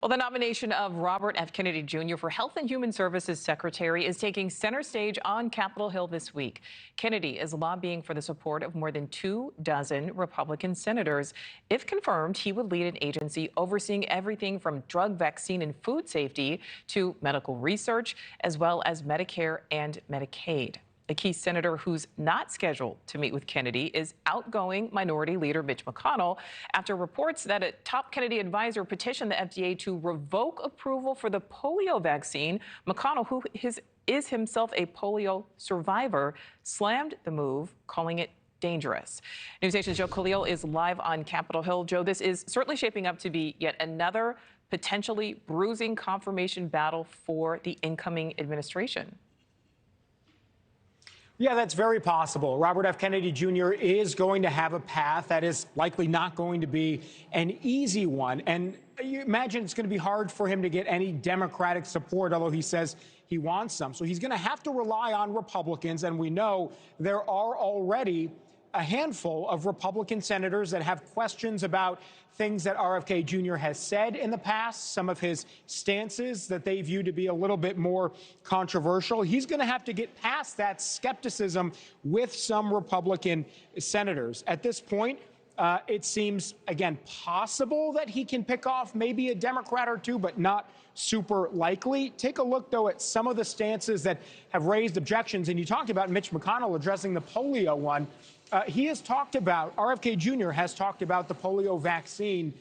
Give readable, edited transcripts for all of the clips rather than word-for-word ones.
Well, the nomination of Robert F. Kennedy Jr. for Health and Human Services Secretary is taking center stage on Capitol Hill this week. Kennedy is lobbying for the support of more than 24 Republican senators. If confirmed, he would lead an agency overseeing everything from drug, vaccine, and food safety to medical research, as well as Medicare and Medicaid. A key senator who's not scheduled to meet with Kennedy is outgoing Minority Leader Mitch McConnell after reports that a top Kennedy advisor petitioned the FDA to revoke approval for the polio vaccine. McConnell, who is himself a polio survivor, slammed the move, calling it dangerous. NewsNation's Joe Khalil is live on Capitol Hill. Joe, this is certainly shaping up to be yet another potentially bruising confirmation battle for the incoming administration. Yeah, that's very possible. Robert F. Kennedy Jr. is going to have a path that is likely not going to be an easy one. And you imagine it's going to be hard for him to get any Democratic support, although he says he wants some. So he's going to have to rely on Republicans. And we know there are already a handful of Republican senators that have questions about things that RFK Jr. has said in the past, some of his stances that they view to be a little bit more controversial. He's going to have to get past that skepticism with some Republican senators. At this point, it seems, again, possible that he can pick off maybe a Democrat or two, but not super likely. Take a look, though, at some of the stances that have raised objections. And you talked about Mitch McConnell addressing the polio one. He has talked about, RFK Jr. has talked about the polio vaccine,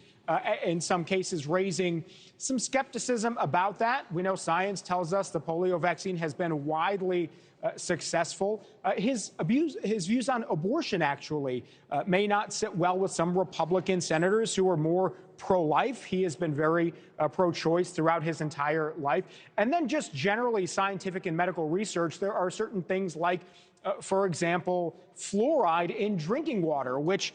in some cases raising some skepticism about that. We know science tells us the polio vaccine has been widely successful. His views on abortion actually may not sit well with some Republican senators who are more pro-life. He has been very pro-choice throughout his entire life. And then just generally scientific and medical research, there are certain things like for example, fluoride in drinking water, which,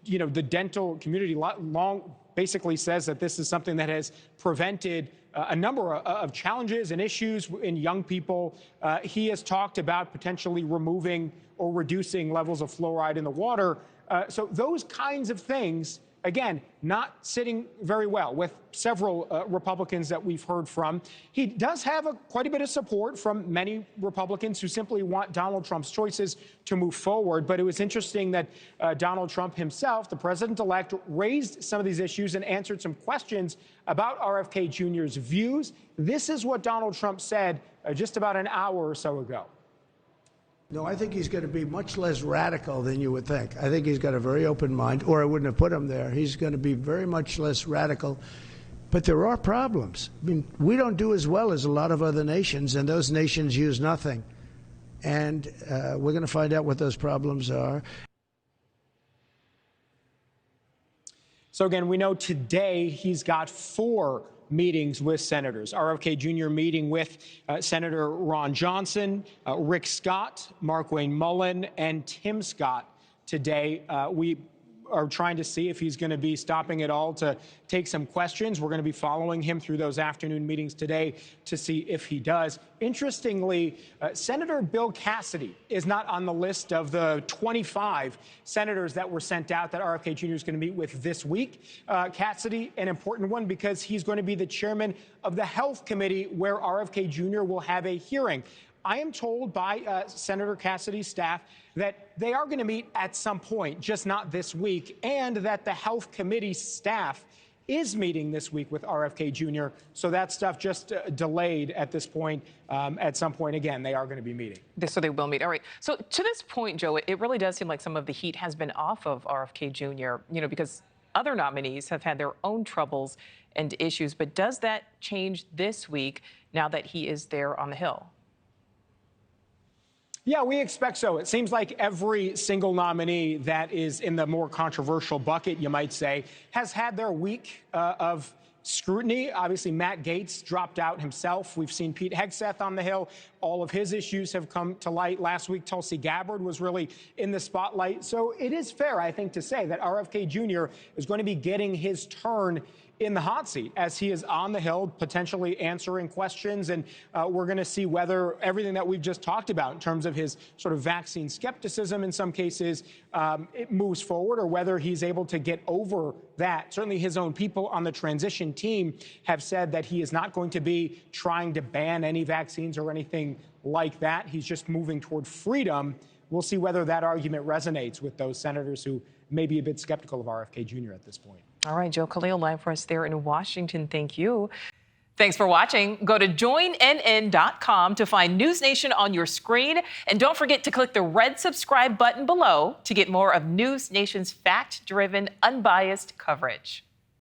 you know, the dental community long basically says that this is something that has prevented a number of challenges and issues in young people. He has talked about potentially removing or reducing levels of fluoride in the water. So those kinds of things, again, not sitting very well with several Republicans that we've heard from. He does have quite a bit of support from many Republicans who simply want Donald Trump's choices to move forward. But it was interesting that Donald Trump himself, the president-elect, raised some of these issues and answered some questions about RFK Jr.'s views. This is what Donald Trump said just about an hour or so ago. No, I think he's going to be much less radical than you would think. I think he's got a very open mind, or I wouldn't have put him there. He's going to be very much less radical. But there are problems. I mean, we don't do as well as a lot of other nations, and those nations use nothing. And we're going to find out what those problems are. So again, we know today he's got 4 meetings with senators. RFK Jr. meeting with Senator Ron Johnson, Rick Scott, Markwayne Mullin, and Tim Scott today. We are trying to see if he's going to be stopping at all to take some questions. We're going to be following him through those afternoon meetings today to see if he does. Interestingly, Senator Bill Cassidy is not on the list of the 25 senators that were sent out that RFK Jr. is going to meet with this week. Cassidy, an important one because he's going to be the chairman of the Health Committee where RFK Jr. will have a hearing. I am told by Senator Cassidy's staff that they are going to meet at some point, just not this week, and that the Health Committee staff is meeting this week with RFK Jr. So that stuff just delayed at this point. At some point, again, they are going to be meeting. So they will meet. All right. So to this point, Joe, it really does seem like some of the heat has been off of RFK Jr., you know, because other nominees have had their own troubles and issues. But does that change this week now that he is there on the Hill? Yeah, we expect so. It seems like every single nominee that is in the more controversial bucket, you might say, has had their week of scrutiny. Obviously, Matt Gaetz dropped out himself. We've seen Pete Hegseth on the Hill. All of his issues have come to light. Last week, Tulsi Gabbard was really in the spotlight. So it is fair, I think, to say that RFK Jr. is going to be getting his turn in the hot seat as he is on the Hill, potentially answering questions. And we're going to see whether everything that we've just talked about in terms of his sort of vaccine skepticism in some cases, it moves forward, or whether he's able to get over that. Certainly his own people on the transition team have said that he is not going to be trying to ban any vaccines or anything like that. He's just moving toward freedom. We'll see whether that argument resonates with those senators who may be a bit skeptical of RFK Jr. at this point. All right, Joe Khalil live for us there in Washington. Thank you. Thanks for watching. Go to joinnn.com to find News Nation on your screen. And don't forget to click the red subscribe button below to get more of News Nation's fact-driven, unbiased coverage.